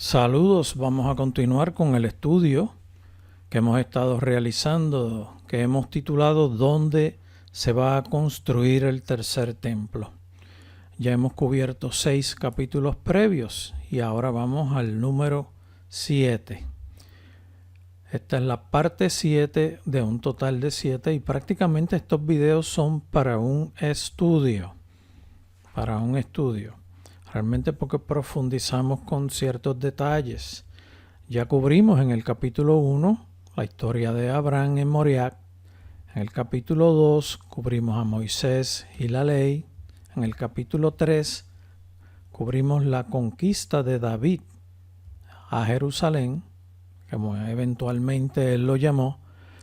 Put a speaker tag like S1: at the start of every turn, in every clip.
S1: Saludos, vamos a continuar con el estudio que hemos estado realizando, que hemos titulado ¿Dónde se va a construir el tercer templo? Ya hemos cubierto 6 capítulos previos y ahora vamos al número 7. Esta es la parte 7 de un total de 7 y prácticamente estos videos son para un estudio. Realmente porque profundizamos con ciertos detalles. Ya cubrimos en el capítulo 1 la historia de Abraham en Moriah. En el capítulo 2 cubrimos a Moisés y la ley. En el capítulo 3 cubrimos la conquista de David a Jerusalén, como eventualmente él lo llamó.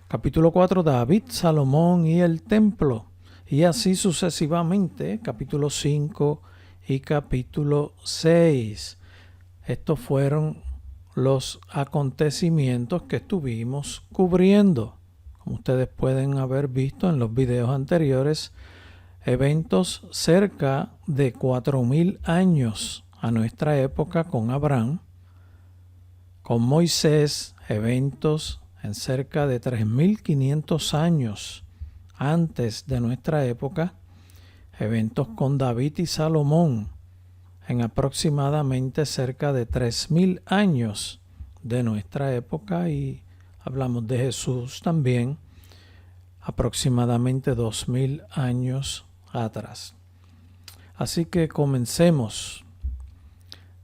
S1: Capítulo 4, David, Salomón y el templo. Y así sucesivamente, capítulo 5 y capítulo 6. Estos fueron los acontecimientos que estuvimos cubriendo. Como ustedes pueden haber visto en los videos anteriores, eventos cerca de 4.000 años a nuestra época con Abraham. Con Moisés, eventos en cerca de 3.500 años antes de nuestra época. Eventos con David y Salomón en aproximadamente cerca de 3.000 años de nuestra época, y hablamos de Jesús también aproximadamente 2.000 años atrás. Así que comencemos.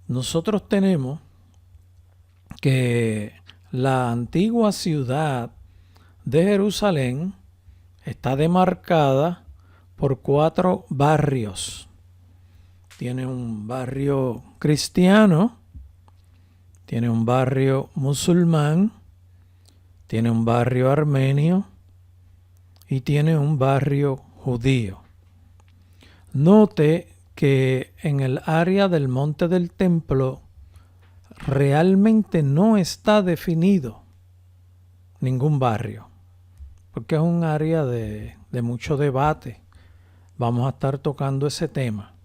S1: Nosotros tenemos que la antigua ciudad de Jerusalén está demarcada por 4 barrios. Tiene un barrio cristiano, tiene un barrio musulmán, tiene un barrio armenio y tiene un barrio judío. Note que en el área del Monte del Templo realmente no está definido ningún barrio, porque es un área de mucho debate. Vamos a estar tocando ese tema.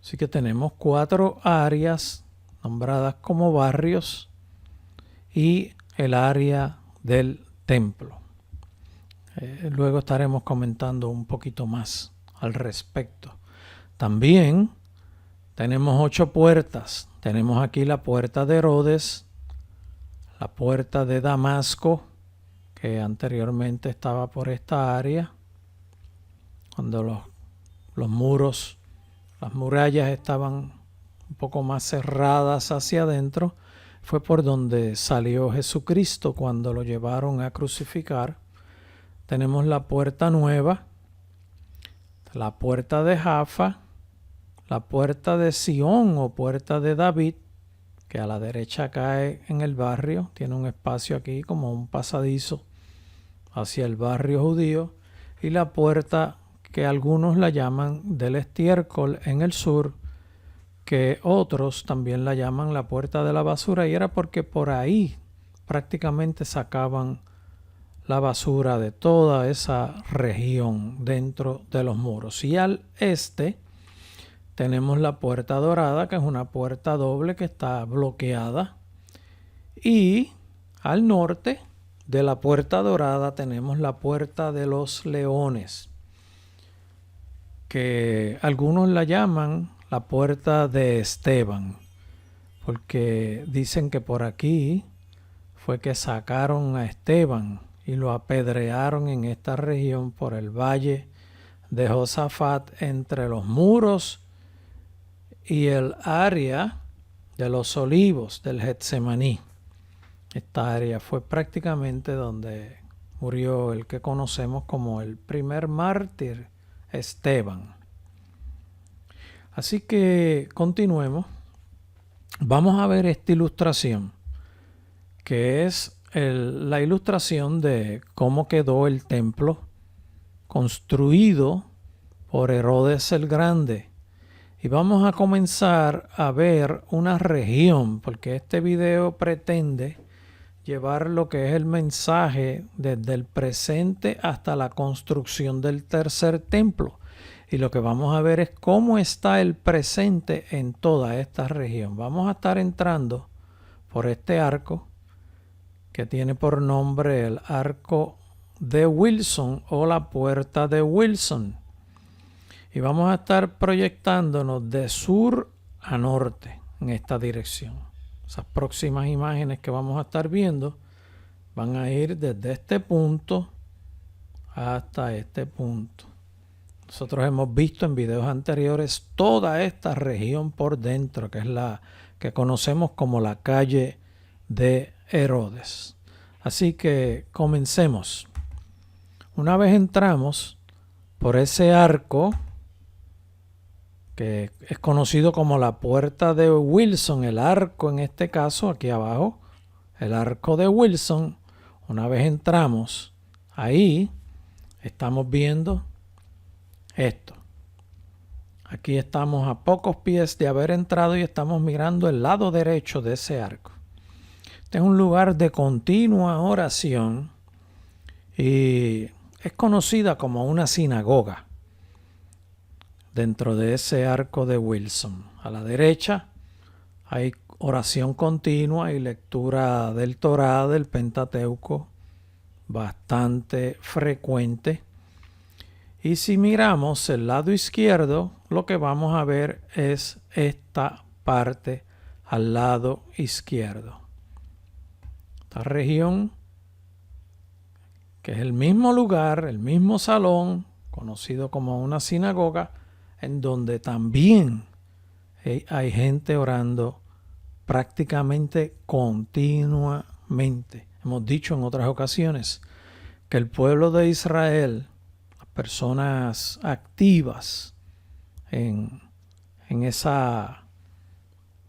S1: Así que tenemos 4 áreas nombradas como barrios y el área del templo. Luego estaremos comentando un poquito más al respecto. También tenemos 8 puertas. Tenemos aquí la puerta de Herodes, la puerta de Damasco, que anteriormente estaba por esta área, cuando los muros, las murallas estaban un poco más cerradas hacia adentro. Fue por donde salió Jesucristo cuando lo llevaron a crucificar. Tenemos la puerta nueva, la puerta de Jaffa, la puerta de Sión o puerta de David, que a la derecha cae en el barrio. Tiene un espacio aquí como un pasadizo hacia el barrio judío. Y la puerta que algunos la llaman del estiércol en el sur, que otros también la llaman la puerta de la basura, y era porque por ahí prácticamente sacaban la basura de toda esa región dentro de los muros. Y al este tenemos la puerta dorada, que es una puerta doble que está bloqueada, y al norte de la puerta dorada tenemos la puerta de los leones, que algunos la llaman la puerta de Esteban, porque dicen que por aquí fue que sacaron a Esteban y lo apedrearon en esta región por el valle de Josafat, entre los muros y el área de los olivos del Getsemaní. Esta área fue prácticamente donde murió el que conocemos como el primer mártir, Esteban. Así que continuemos. Vamos a ver esta ilustración, que es la ilustración de cómo quedó el templo construido por Herodes el Grande. Y vamos a comenzar a ver una región, porque este video pretende llevar lo que es el mensaje desde el presente hasta la construcción del tercer templo. Y lo que vamos a ver es cómo está el presente en toda esta región. Vamos a estar entrando por este arco que tiene por nombre el arco de Wilson o la puerta de Wilson. Y vamos a estar proyectándonos de sur a norte en esta dirección. Esas próximas imágenes que vamos a estar viendo van a ir desde este punto hasta este punto. Nosotros hemos visto en videos anteriores toda esta región por dentro, que es la que conocemos como la calle de Herodes. Así que comencemos. Una vez entramos por ese arco, que es conocido como la puerta de Wilson, el arco en este caso, aquí abajo, el arco de Wilson. Una vez entramos ahí, estamos viendo esto. Aquí estamos a pocos pies de haber entrado y estamos mirando el lado derecho de ese arco. Este es un lugar de continua oración y es conocida como una sinagoga dentro de ese arco de Wilson. A la derecha hay oración continua y lectura del Torá, del Pentateuco, bastante frecuente. Y si miramos el lado izquierdo, lo que vamos a ver es esta parte al lado izquierdo. Esta región, que es el mismo lugar, el mismo salón, conocido como una sinagoga, en donde también hay gente orando prácticamente continuamente. Hemos dicho en otras ocasiones que el pueblo de Israel, personas activas en esa,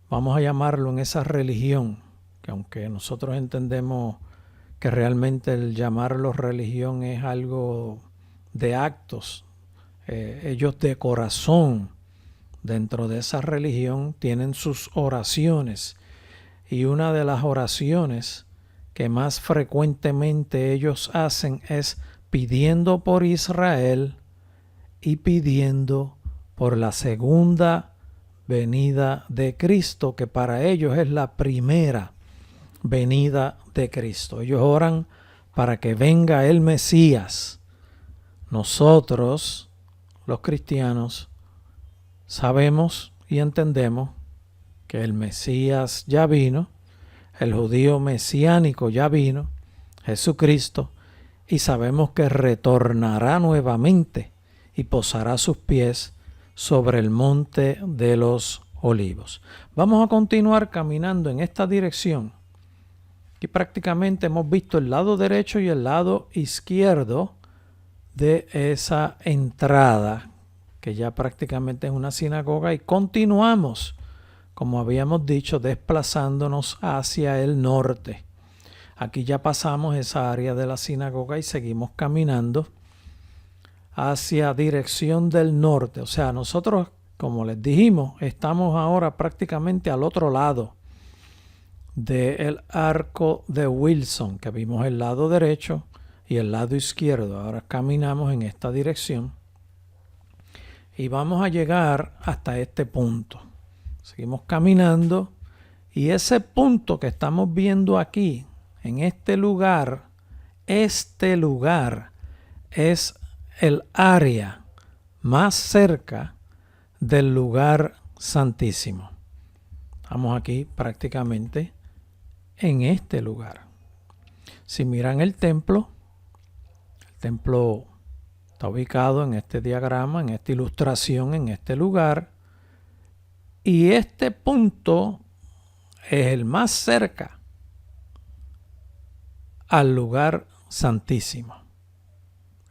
S1: vamos a llamarlo, en esa religión, que aunque nosotros entendemos que realmente el llamarlo religión es algo de actos, ellos de corazón dentro de esa religión tienen sus oraciones, y una de las oraciones que más frecuentemente ellos hacen es pidiendo por Israel y pidiendo por la segunda venida de Cristo, que para ellos es la primera venida de Cristo. Ellos oran para que venga el Mesías. Nosotros, los cristianos, sabemos y entendemos que el Mesías ya vino, el judío mesiánico ya vino, Jesucristo, y sabemos que retornará nuevamente y posará sus pies sobre el monte de los olivos. Vamos a continuar caminando en esta dirección. Aquí prácticamente hemos visto el lado derecho y el lado izquierdo de esa entrada, que ya prácticamente es una sinagoga, y continuamos, como habíamos dicho, desplazándonos hacia el norte. Aquí ya pasamos esa área de la sinagoga y seguimos caminando hacia dirección del norte. O sea, nosotros, como les dijimos, estamos ahora prácticamente al otro lado del arco de Wilson, que vimos el lado derecho y el lado izquierdo. Ahora caminamos en esta dirección y vamos a llegar hasta este punto. Seguimos caminando y ese punto que estamos viendo aquí, en este lugar es el área más cerca del lugar santísimo. Estamos aquí prácticamente en este lugar. Si miran el templo está ubicado en este diagrama, en esta ilustración, en este lugar, y este punto es el más cerca al lugar santísimo.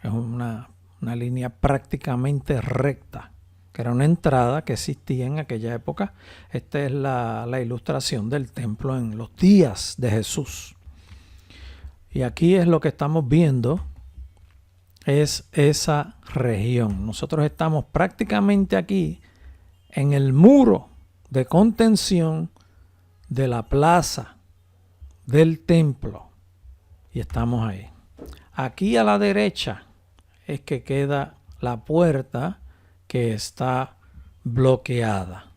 S1: Es una línea prácticamente recta, que era una entrada que existía en aquella época. Esta es la ilustración del templo en los días de Jesús. Y aquí es lo que estamos viendo, es esa región. Nosotros estamos prácticamente aquí en el muro de contención de la plaza del templo. Y estamos ahí. Aquí a la derecha es que queda la puerta que está bloqueada.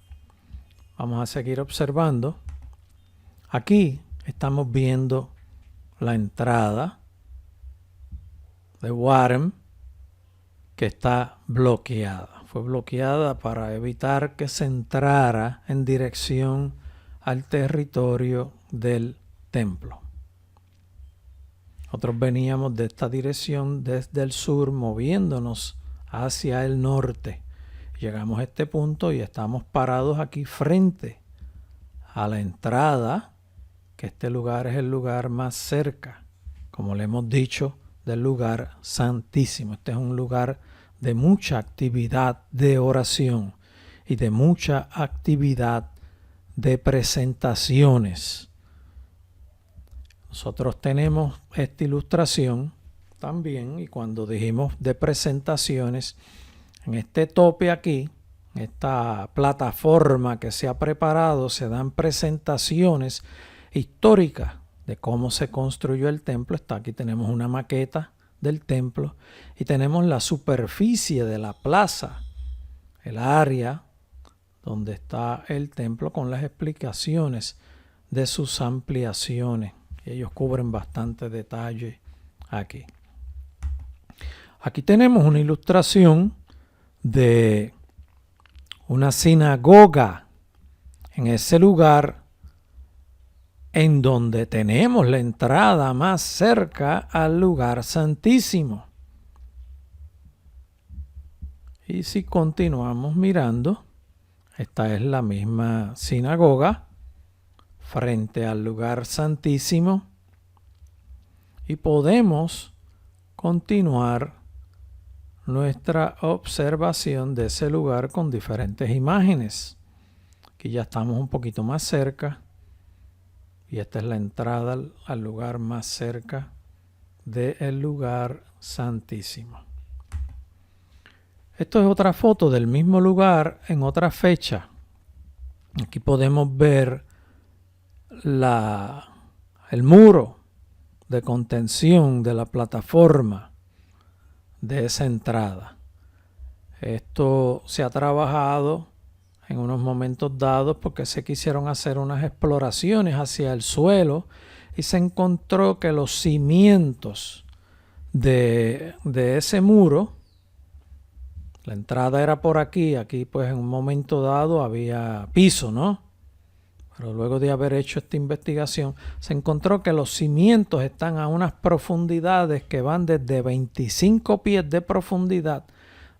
S1: Vamos a seguir observando. Aquí estamos viendo la entrada de Warem, que está bloqueada. Fue bloqueada para evitar que se entrara en dirección al territorio del templo. Nosotros veníamos de esta dirección desde el sur, moviéndonos hacia el norte. Llegamos a este punto y estamos parados aquí frente a la entrada, que este lugar es el lugar más cerca, como le hemos dicho, del lugar santísimo. Este es un lugar de mucha actividad de oración y de mucha actividad de presentaciones. Nosotros tenemos esta ilustración también, y cuando dijimos de presentaciones, en este tope aquí, en esta plataforma que se ha preparado, se dan presentaciones históricas de cómo se construyó el templo. Aquí tenemos una maqueta del templo y tenemos la superficie de la plaza, el área donde está el templo, con las explicaciones de sus ampliaciones. Ellos cubren bastante detalle aquí. Aquí tenemos una ilustración de una sinagoga en ese lugar en donde tenemos la entrada más cerca al lugar santísimo. Y si continuamos mirando, esta es la misma sinagoga frente al lugar santísimo, y podemos continuar nuestra observación de ese lugar con diferentes imágenes. Aquí ya estamos un poquito más cerca y esta es la entrada al lugar más cerca del lugar santísimo. Esto es otra foto del mismo lugar en otra fecha. Aquí podemos ver el muro de contención de la plataforma de esa entrada. Esto se ha trabajado en unos momentos dados porque se quisieron hacer unas exploraciones hacia el suelo y se encontró que los cimientos de ese muro, la entrada era por aquí pues en un momento dado había piso, ¿no? Pero luego de haber hecho esta investigación, se encontró que los cimientos están a unas profundidades que van desde 25 pies de profundidad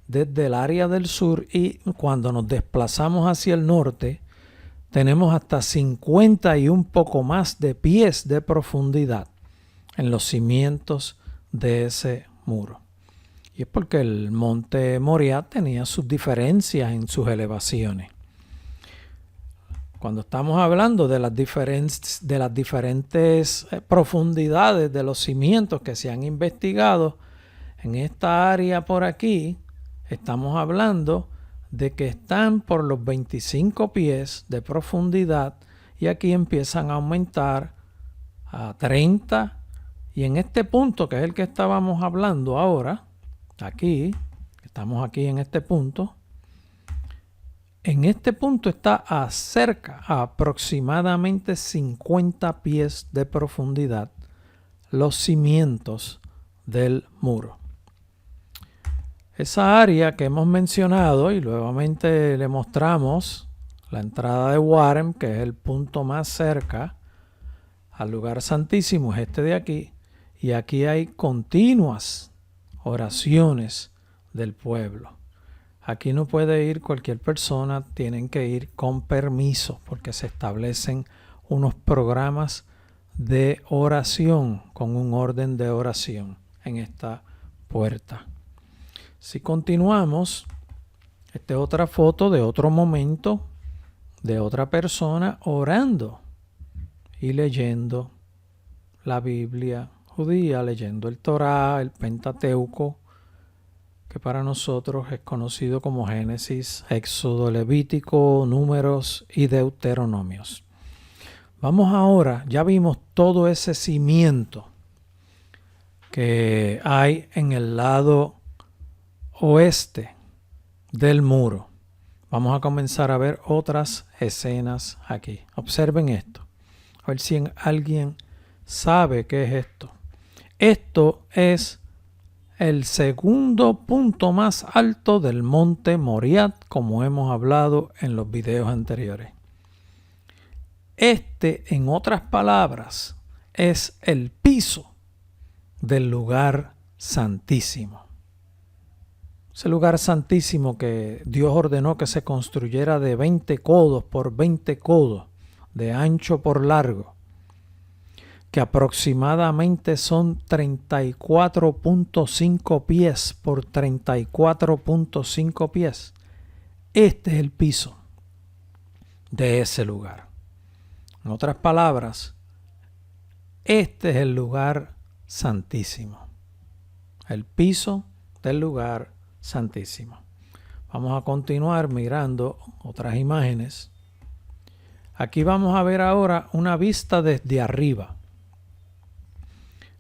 S1: desde el área del sur, y cuando nos desplazamos hacia el norte, tenemos hasta 50 y un poco más de pies de profundidad en los cimientos de ese muro. Y es porque el monte Moriah tenía sus diferencias en sus elevaciones. Cuando estamos hablando de las diferentes profundidades de los cimientos que se han investigado en esta área por aquí, estamos hablando de que están por los 25 pies de profundidad, y aquí empiezan a aumentar a 30, y en este punto, que es el que estábamos hablando ahora, aquí, estamos aquí en este punto, está a aproximadamente 50 pies de profundidad los cimientos del muro. Esa área que hemos mencionado, y nuevamente le mostramos la entrada de Warem, que es el punto más cerca al lugar santísimo, es este de aquí, y aquí hay continuas oraciones del pueblo. Aquí no puede ir cualquier persona, tienen que ir con permiso porque se establecen unos programas de oración con un orden de oración en esta puerta. Si continuamos, esta es otra foto de otro momento de otra persona orando y leyendo la Biblia judía, leyendo el Torá, el Pentateuco, que para nosotros es conocido como Génesis, Éxodo, Levítico, Números y Deuteronomios. Vamos ahora, ya vimos todo ese cimiento que hay en el lado oeste del muro. Vamos a comenzar a ver otras escenas aquí. Observen esto. A ver si alguien sabe qué es esto. Esto es el segundo punto más alto del monte Moriah, como hemos hablado en los videos anteriores. Este, en otras palabras, es el piso del lugar santísimo. Ese lugar santísimo que Dios ordenó que se construyera de 20 codos por 20 codos, de ancho por largo, que aproximadamente son 34.5 pies por 34.5 pies. Este es el piso de ese lugar. En otras palabras, este es el lugar santísimo. El piso del lugar santísimo. Vamos a continuar mirando otras imágenes. Aquí vamos a ver ahora una vista desde arriba.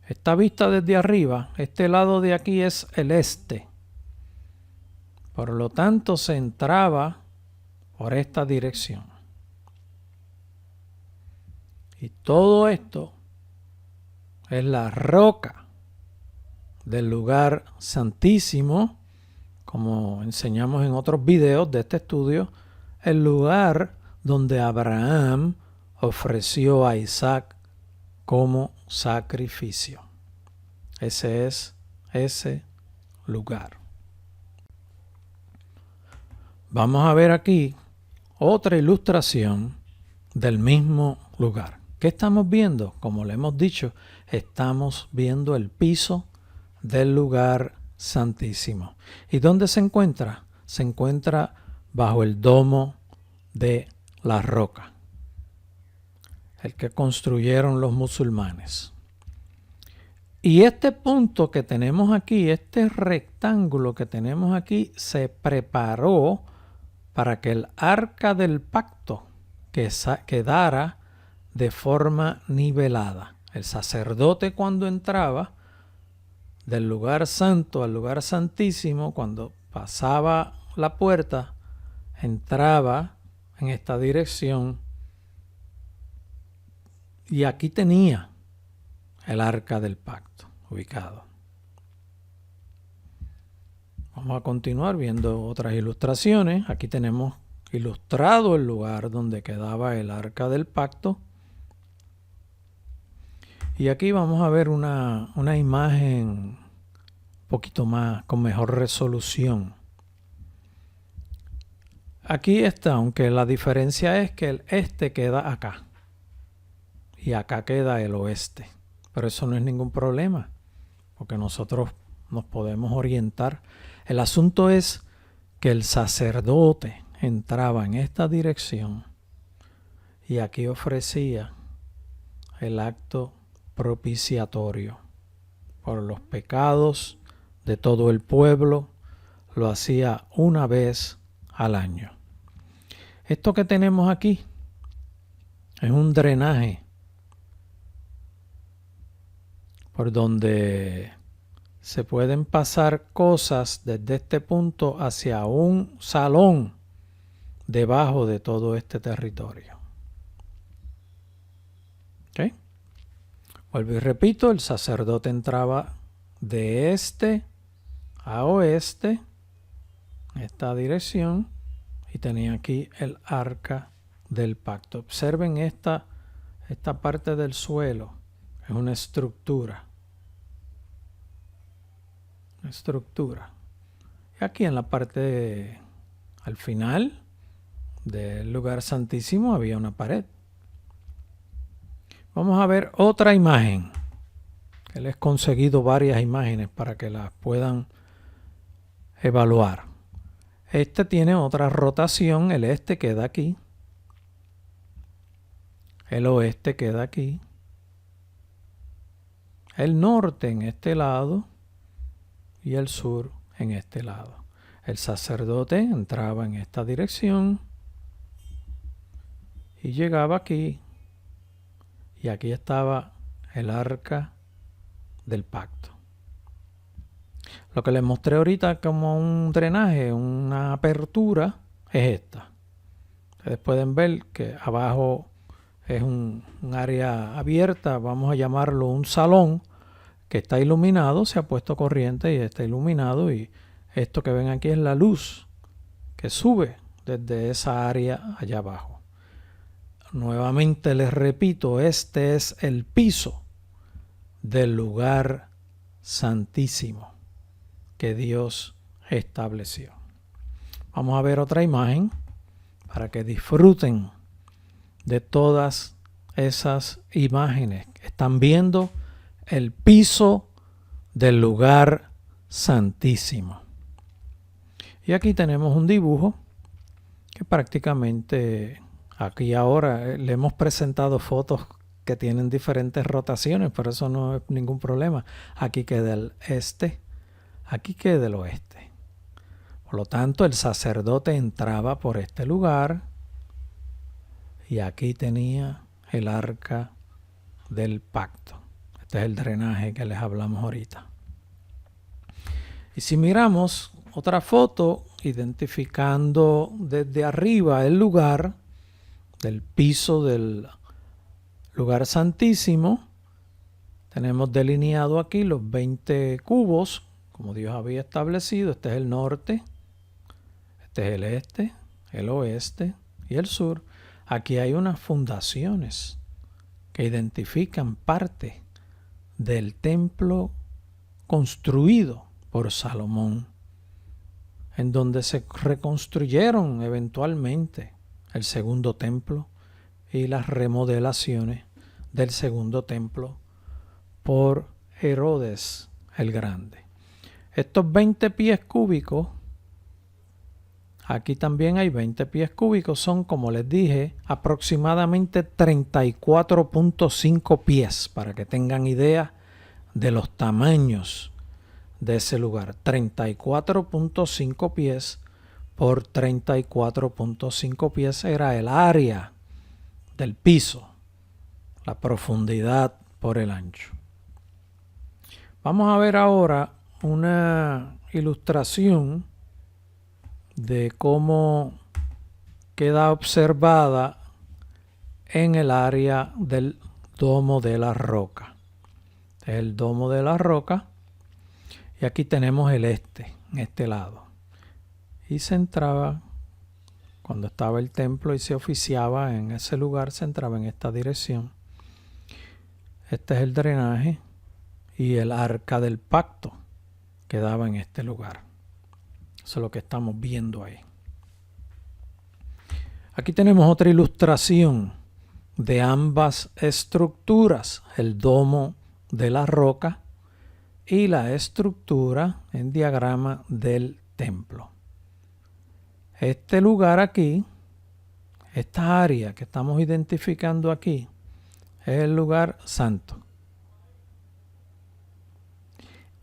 S1: Esta vista desde arriba, este lado de aquí es el este. Por lo tanto, se entraba por esta dirección. Y todo esto es la roca del lugar santísimo, como enseñamos en otros videos de este estudio, el lugar donde Abraham ofreció a Isaac como sacrificio. Ese es ese lugar. Vamos a ver aquí otra ilustración del mismo lugar. ¿Qué estamos viendo? Como le hemos dicho, estamos viendo el piso del lugar santísimo. ¿Y dónde se encuentra? Se encuentra bajo el domo de la roca, el que construyeron los musulmanes. Y este punto que tenemos aquí, este rectángulo que tenemos aquí, se preparó para que el arca del pacto quedara de forma nivelada. El sacerdote, cuando entraba del lugar santo al lugar santísimo, cuando pasaba la puerta, entraba en esta dirección y aquí tenía el arca del pacto ubicado. Vamos a continuar viendo otras ilustraciones. Aquí tenemos ilustrado el lugar donde quedaba el arca del pacto. Y aquí vamos a ver una imagen un poquito más, con mejor resolución. Aquí está, aunque la diferencia es que el este queda acá y acá queda el oeste. Pero eso no es ningún problema, porque nosotros nos podemos orientar. El asunto es que el sacerdote entraba en esta dirección y aquí ofrecía el acto propiciatorio por los pecados de todo el pueblo. Lo hacía una vez al año. Esto que tenemos aquí es un drenaje por donde se pueden pasar cosas desde este punto hacia un salón debajo de todo este territorio. ¿Ok? Vuelvo y repito, el sacerdote entraba de este a oeste, en esta dirección, y tenía aquí el arca del pacto. Observen esta parte del suelo, es una estructura. Y aquí en la parte, al final del lugar santísimo, había una pared. Vamos a ver otra imagen. Que les he conseguido varias imágenes para que las puedan evaluar. Este tiene otra rotación. El este queda aquí. El oeste queda aquí. El norte en este lado. Y el sur en este lado. El sacerdote entraba en esta dirección. Y llegaba aquí. Y aquí estaba el arca del pacto. Lo que les mostré ahorita como un drenaje, una apertura, es esta. Ustedes pueden ver que abajo es un área abierta, vamos a llamarlo un salón, que está iluminado, se ha puesto corriente y está iluminado, y esto que ven aquí es la luz que sube desde esa área allá abajo. Nuevamente les repito, este es el piso del lugar santísimo que Dios estableció. Vamos a ver otra imagen para que disfruten de todas esas imágenes. Están viendo el piso del lugar santísimo. Y aquí tenemos un dibujo que prácticamente aquí ahora le hemos presentado fotos que tienen diferentes rotaciones, pero eso no es ningún problema. Aquí queda el este, aquí queda el oeste. Por lo tanto, el sacerdote entraba por este lugar y aquí tenía el arca del pacto. Este es el drenaje que les hablamos ahorita. Y si miramos otra foto, identificando desde arriba el lugar del piso del lugar santísimo, tenemos delineado aquí los 20 cubos, como Dios había establecido. Este es el norte, este es el este, el oeste y el sur. Aquí hay unas fundaciones que identifican parte del templo construido por Salomón, en donde se reconstruyeron eventualmente el segundo templo y las remodelaciones del segundo templo por Herodes el Grande. Estos 20 pies cúbicos, aquí también hay 20 pies cúbicos, son, como les dije, aproximadamente 34.5 pies, para que tengan idea de los tamaños de ese lugar. 34.5 pies por 34.5 pies era el área del piso, la profundidad por el ancho. Vamos a ver ahora una ilustración de cómo queda observada en el área del Domo de la Roca. El Domo de la Roca, y aquí tenemos el este, en este lado. Y se entraba, cuando estaba el templo y se oficiaba en ese lugar, se entraba en esta dirección. Este es el drenaje y el arca del pacto quedaba en este lugar. Eso es lo que estamos viendo ahí. Aquí tenemos otra ilustración de ambas estructuras, el Domo de la Roca y la estructura en diagrama del templo. Este lugar aquí, esta área que estamos identificando aquí, es el lugar santo.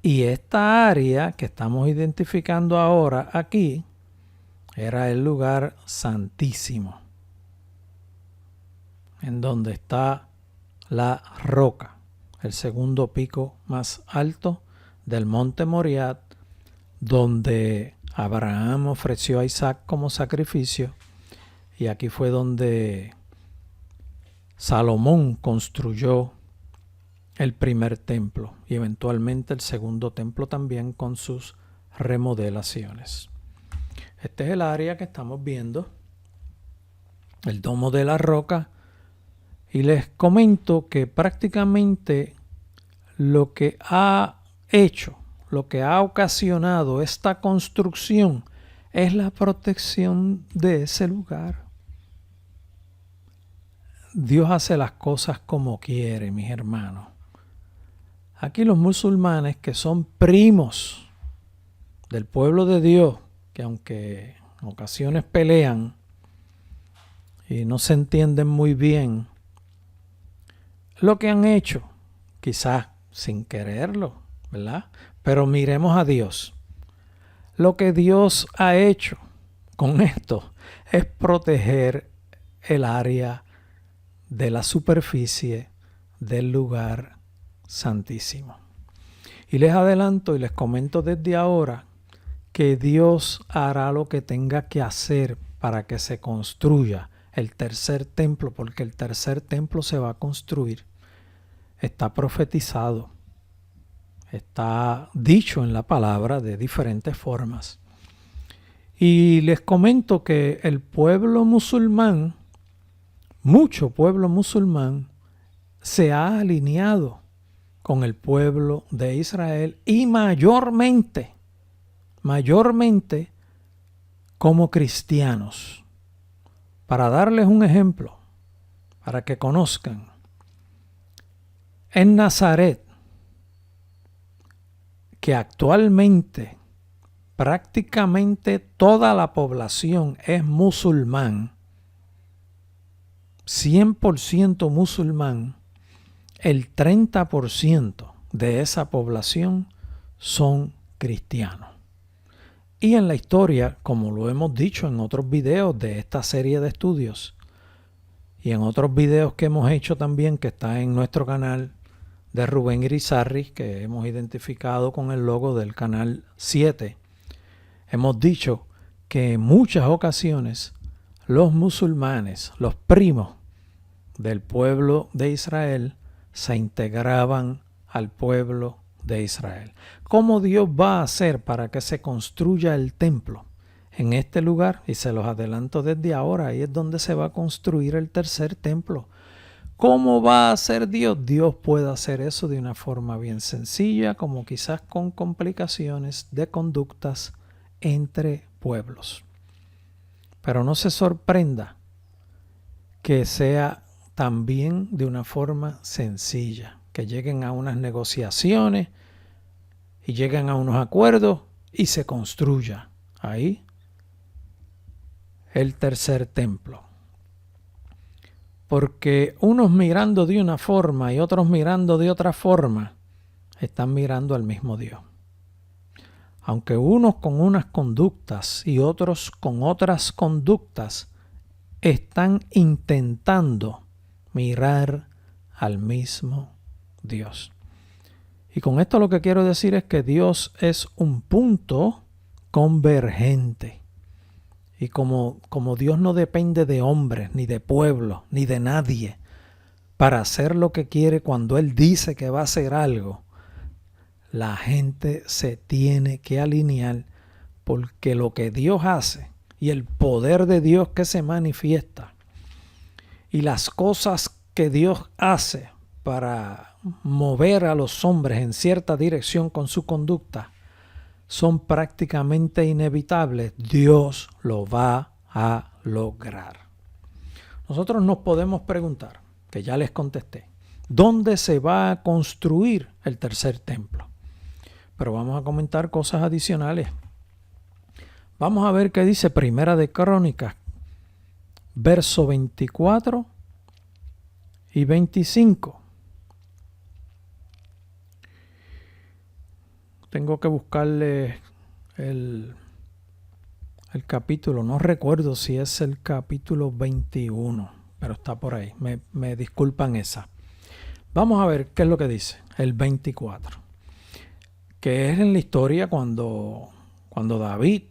S1: Y esta área que estamos identificando ahora aquí, era el lugar santísimo, en donde está la roca, el segundo pico más alto del monte Moriah, donde Abraham ofreció a Isaac como sacrificio, y aquí fue donde Salomón construyó el primer templo y eventualmente el segundo templo también con sus remodelaciones. Este es el área que estamos viendo, el Domo de la Roca, y les comento que prácticamente lo que ha hecho, lo que ha ocasionado esta construcción es la protección de ese lugar. Dios hace las cosas como quiere, mis hermanos. Aquí los musulmanes, que son primos del pueblo de Dios, que aunque en ocasiones pelean y no se entienden muy bien, lo que han hecho, quizás sin quererlo, ¿verdad? Pero miremos a Dios. Lo que Dios ha hecho con esto es proteger el área de la superficie del lugar santísimo. Y les adelanto y les comento desde ahora que Dios hará lo que tenga que hacer para que se construya el tercer templo, porque el tercer templo se va a construir. Está profetizado, está dicho en la palabra de diferentes formas. Y les comento que el pueblo musulmán, mucho pueblo musulmán, se ha alineado con el pueblo de Israel y mayormente como cristianos. Para darles un ejemplo, para que conozcan, en Nazaret, que actualmente prácticamente toda la población es musulmán, 100% musulmán, el 30% de esa población son cristianos. Y en la historia, como lo hemos dicho en otros videos de esta serie de estudios y en otros videos que hemos hecho también, que está en nuestro canal de Rubén Irizarry, que hemos identificado con el logo del canal 7, hemos dicho que en muchas ocasiones los musulmanes, los primos del pueblo de Israel, se integraban al pueblo de Israel. ¿Cómo Dios va a hacer para que se construya el templo en este lugar? Y se los adelanto desde ahora, ahí es donde se va a construir el tercer templo. ¿Cómo va a hacer Dios? Dios puede hacer eso de una forma bien sencilla, como quizás con complicaciones de conductas entre pueblos. Pero no se sorprenda que sea también de una forma sencilla, que lleguen a unas negociaciones y lleguen a unos acuerdos y se construya ahí el tercer templo. Porque unos mirando de una forma y otros mirando de otra forma, están mirando al mismo Dios. Aunque unos con unas conductas y otros con otras conductas, están intentando mirar al mismo Dios. Y con esto lo que quiero decir es que Dios es un punto convergente. Y como Dios no depende de hombres, ni de pueblos, ni de nadie, para hacer lo que quiere cuando Él dice que va a hacer algo, la gente se tiene que alinear, porque lo que Dios hace y el poder de Dios que se manifiesta y las cosas que Dios hace para mover a los hombres en cierta dirección con su conducta son prácticamente inevitables. Dios lo va a lograr. Nosotros nos podemos preguntar, que ya les contesté, ¿dónde se va a construir el tercer templo? Pero vamos a comentar cosas adicionales. Vamos a ver qué dice Primera de Crónicas, verso 24 y 25. Tengo que buscarle el capítulo. No recuerdo si es el capítulo 21, pero está por ahí. Me disculpan esa. Vamos a ver qué es lo que dice el 24. Que es en la historia cuando David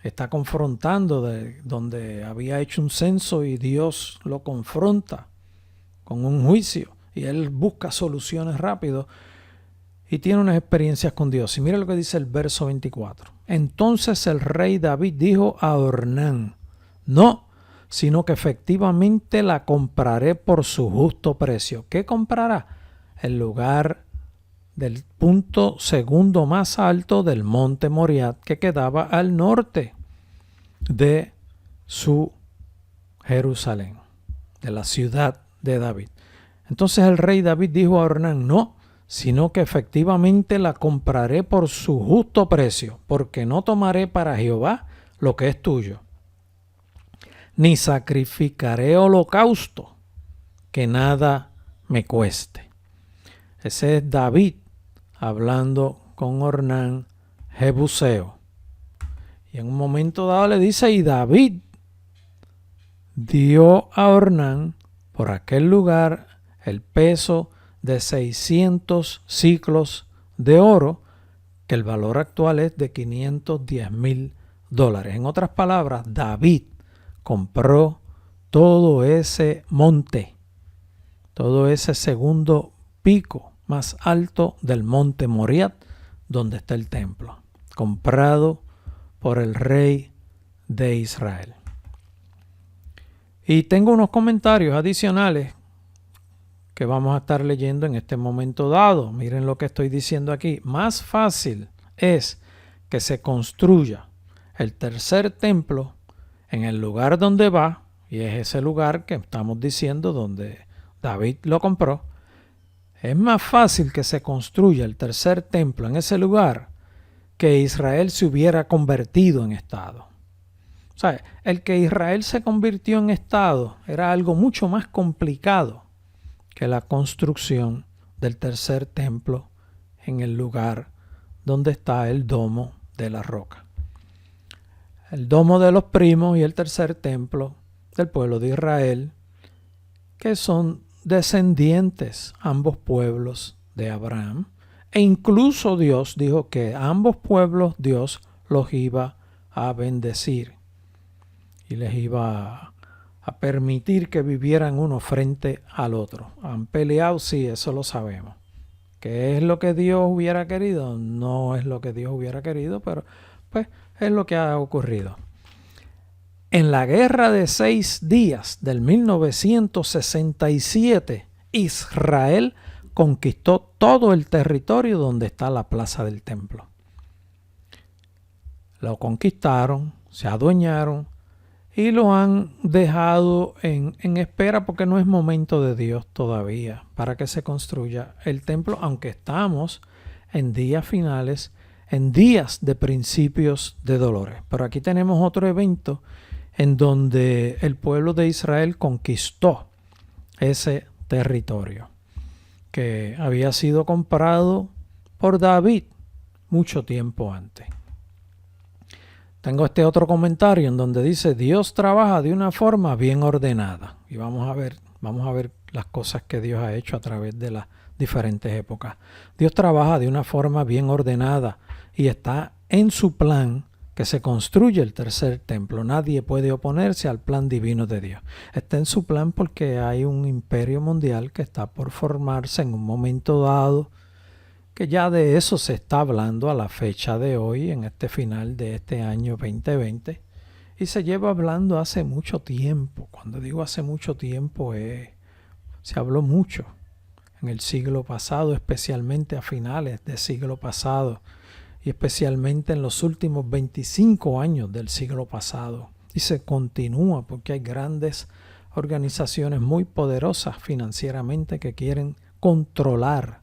S1: está confrontando donde había hecho un censo y Dios lo confronta con un juicio y él busca soluciones rápido y tiene unas experiencias con Dios. Y mira lo que dice el verso 24. Entonces el rey David dijo a Ornán, no, sino que efectivamente la compraré por su justo precio. ¿Qué comprará? El lugar del punto segundo más alto del monte Moriah, que quedaba al norte de su Jerusalén, de la ciudad de David. Entonces el rey David dijo a Ornán, no, sino que efectivamente la compraré por su justo precio, porque no tomaré para Jehová lo que es tuyo, ni sacrificaré holocausto que nada me cueste. Ese es David hablando con Ornán Jebuseo. Y en un momento dado le dice, y David dio a Ornán por aquel lugar el peso de 600 siclos de oro, que el valor actual es de $510,000. En otras palabras, David compró todo ese monte, todo ese segundo pico más alto del monte Moriah, donde está el templo, comprado por el rey de Israel. Y tengo unos comentarios adicionales que vamos a estar leyendo en este momento dado. Miren lo que estoy diciendo aquí. Más fácil es que se construya el tercer templo en el lugar donde va, y es ese lugar que estamos diciendo donde David lo compró. Es más fácil que se construya el tercer templo en ese lugar que Israel se hubiera convertido en Estado. O sea, el que Israel se convirtió en Estado era algo mucho más complicado que la construcción del tercer templo en el lugar donde está el domo de la roca. El domo de los primos y el tercer templo del pueblo de Israel, que son descendientes ambos pueblos de Abraham, e incluso Dios dijo que a ambos pueblos Dios los iba a bendecir y les iba a permitir que vivieran uno frente al otro. Han peleado, sí, eso lo sabemos. ¿Qué es lo que Dios hubiera querido? No es lo que Dios hubiera querido, pero pues es lo que ha ocurrido. En la guerra de 6 días del 1967, Israel conquistó todo el territorio donde está la plaza del templo. Lo conquistaron, se adueñaron y lo han dejado en espera porque no es momento de Dios todavía para que se construya el templo, aunque estamos en días finales, en días de principios de dolores. Pero aquí tenemos otro evento en donde el pueblo de Israel conquistó ese territorio que había sido comprado por David mucho tiempo antes. Tengo este otro comentario en donde dice: Dios trabaja de una forma bien ordenada. Y vamos a ver las cosas que Dios ha hecho a través de las diferentes épocas. Dios trabaja de una forma bien ordenada y está en su plan que se construye el tercer templo. Nadie puede oponerse al plan divino de Dios. Está en su plan porque hay un imperio mundial que está por formarse en un momento dado, que ya de eso se está hablando a la fecha de hoy, en este final de este año 2020, y se lleva hablando hace mucho tiempo. Cuando digo hace mucho tiempo, se habló mucho en el siglo pasado, especialmente a finales del siglo pasado, y especialmente en los últimos 25 años del siglo pasado. Y se continúa porque hay grandes organizaciones muy poderosas financieramente que quieren controlar.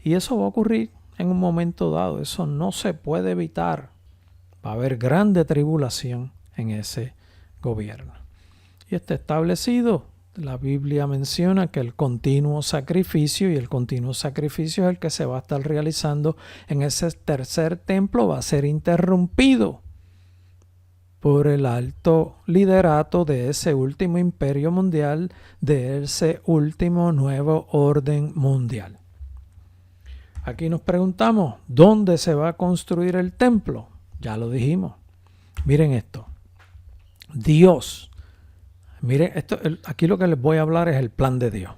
S1: Y eso va a ocurrir en un momento dado. Eso no se puede evitar. Va a haber grande tribulación en ese gobierno. Y está establecido. La Biblia menciona que el continuo sacrificio, y el continuo sacrificio es el que se va a estar realizando en ese tercer templo, va a ser interrumpido por el alto liderato de ese último imperio mundial, de ese último nuevo orden mundial. Aquí nos preguntamos, ¿dónde se va a construir el templo? Ya lo dijimos. Miren esto. Dios. Miren, aquí lo que les voy a hablar es el plan de Dios.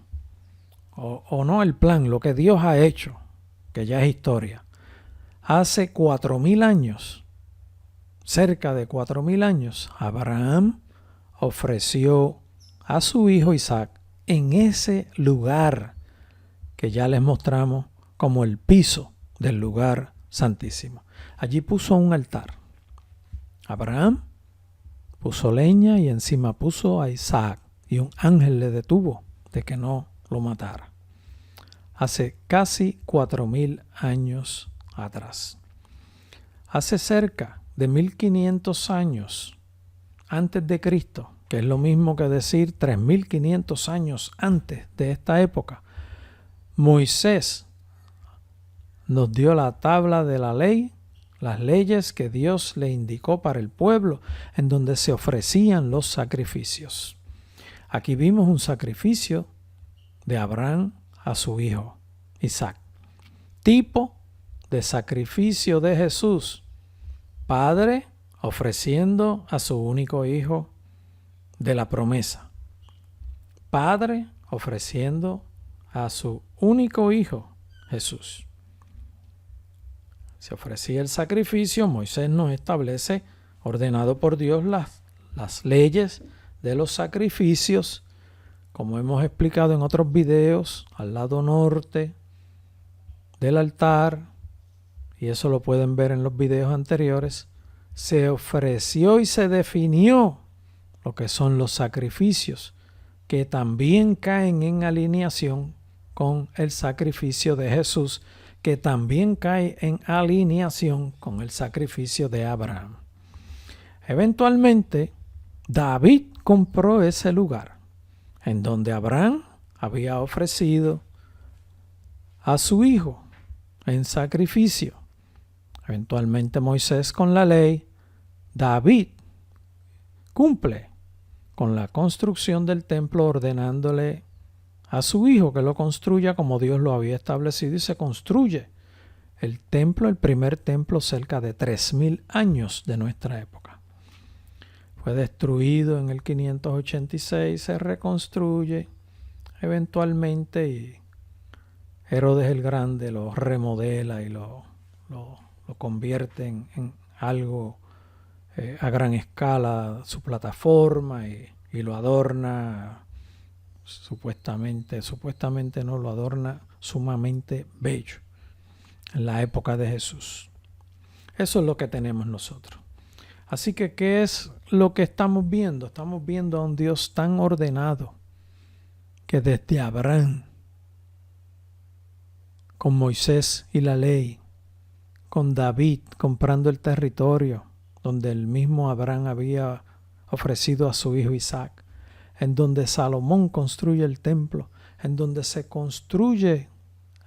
S1: O no el plan, lo que Dios ha hecho, que ya es historia. Hace 4,000 años, cerca de 4,000 años, Abraham ofreció a su hijo Isaac en ese lugar que ya les mostramos como el piso del lugar santísimo. Allí puso un altar. Abraham puso leña y encima puso a Isaac, y un ángel le detuvo de que no lo matara. Hace casi 4,000 años atrás. Hace cerca de 1500 años antes de Cristo, que es lo mismo que decir 3500 años antes de esta época, Moisés nos dio la tabla de la ley, las leyes que Dios le indicó para el pueblo, en donde se ofrecían los sacrificios. Aquí vimos un sacrificio de Abraham a su hijo Isaac, tipo de sacrificio de Jesús, padre ofreciendo a su único hijo de la promesa. Padre ofreciendo a su único hijo, Jesús. Se ofrecía el sacrificio, Moisés nos establece, ordenado por Dios, las leyes de los sacrificios, como hemos explicado en otros videos, al lado norte del altar, y eso lo pueden ver en los videos anteriores. Se ofreció y se definió lo que son los sacrificios, que también caen en alineación con el sacrificio de Jesús, que también cae en alineación con el sacrificio de Abraham. Eventualmente, David compró ese lugar en donde Abraham había ofrecido a su hijo en sacrificio. Eventualmente Moisés con la ley, David cumple con la construcción del templo, ordenándole a su hijo que lo construya como Dios lo había establecido, y se construye el templo, el primer templo, cerca de 3000 años de nuestra época. Fue destruido en el 586, se reconstruye eventualmente y Herodes el Grande lo remodela y lo convierte en algo a gran escala, su plataforma, y lo adorna supuestamente no, lo adorna sumamente bello en la época de Jesús. Eso es lo que tenemos nosotros. Así que, ¿qué es lo que estamos viendo? Estamos viendo a un Dios tan ordenado que desde Abraham, con Moisés y la ley, con David comprando el territorio donde el mismo Abraham había ofrecido a su hijo Isaac, en donde Salomón construye el templo, en donde se construye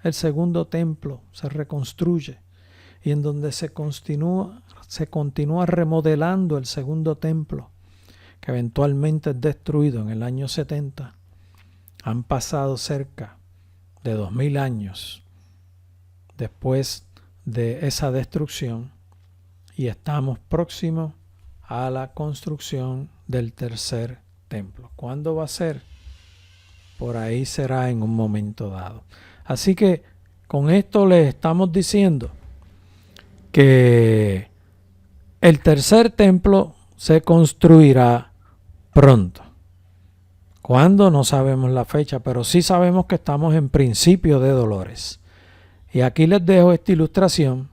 S1: el segundo templo, se reconstruye, y en donde se continúa remodelando el segundo templo, que eventualmente es destruido en el año 70. Han pasado cerca de 2000 años después de esa destrucción y estamos próximos a la construcción del tercer templo. ¿Cuándo va a ser? Por ahí será en un momento dado. Así que con esto les estamos diciendo que el tercer templo se construirá pronto. ¿Cuándo? No sabemos la fecha, pero sí sabemos que estamos en principio de dolores. Y aquí les dejo esta ilustración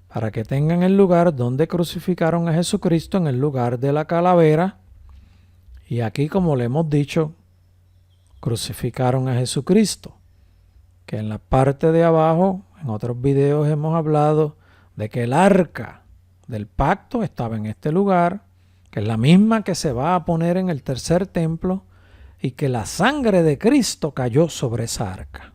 S1: para que tengan el lugar donde crucificaron a Jesucristo, en el lugar de la calavera. Y aquí, como le hemos dicho, crucificaron a Jesucristo, que en la parte de abajo, en otros videos hemos hablado de que el arca del pacto estaba en este lugar, que es la misma que se va a poner en el tercer templo, y que la sangre de Cristo cayó sobre esa arca.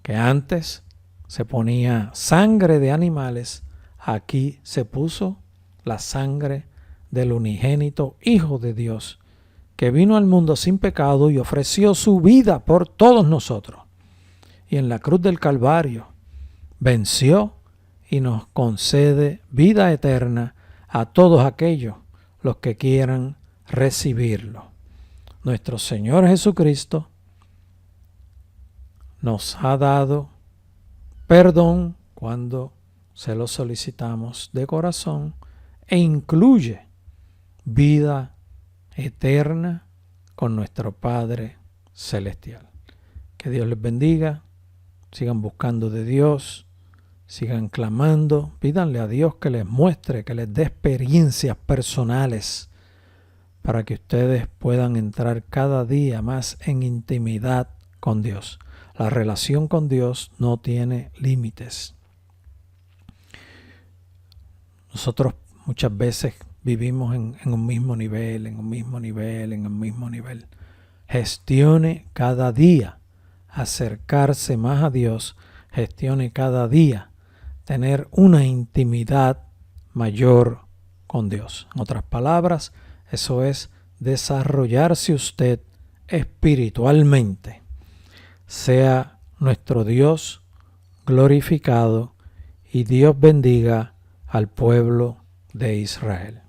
S1: Que antes se ponía sangre de animales, aquí se puso la sangre del unigénito Hijo de Dios, que vino al mundo sin pecado y ofreció su vida por todos nosotros. Y en la cruz del Calvario venció y nos concede vida eterna a todos aquellos los que quieran recibirlo. Nuestro Señor Jesucristo nos ha dado perdón cuando se lo solicitamos de corazón, e incluye vida eterna con nuestro Padre Celestial. Que Dios les bendiga, sigan buscando de Dios, sigan clamando, pídanle a Dios que les muestre, que les dé experiencias personales para que ustedes puedan entrar cada día más en intimidad con Dios. La relación con Dios no tiene límites. Nosotros muchas veces vivimos en un mismo nivel, en un mismo nivel, en un mismo nivel. Gestione cada día acercarse más a Dios, gestione cada día tener una intimidad mayor con Dios. En otras palabras, eso es desarrollarse usted espiritualmente. Sea nuestro Dios glorificado y Dios bendiga al pueblo de Israel.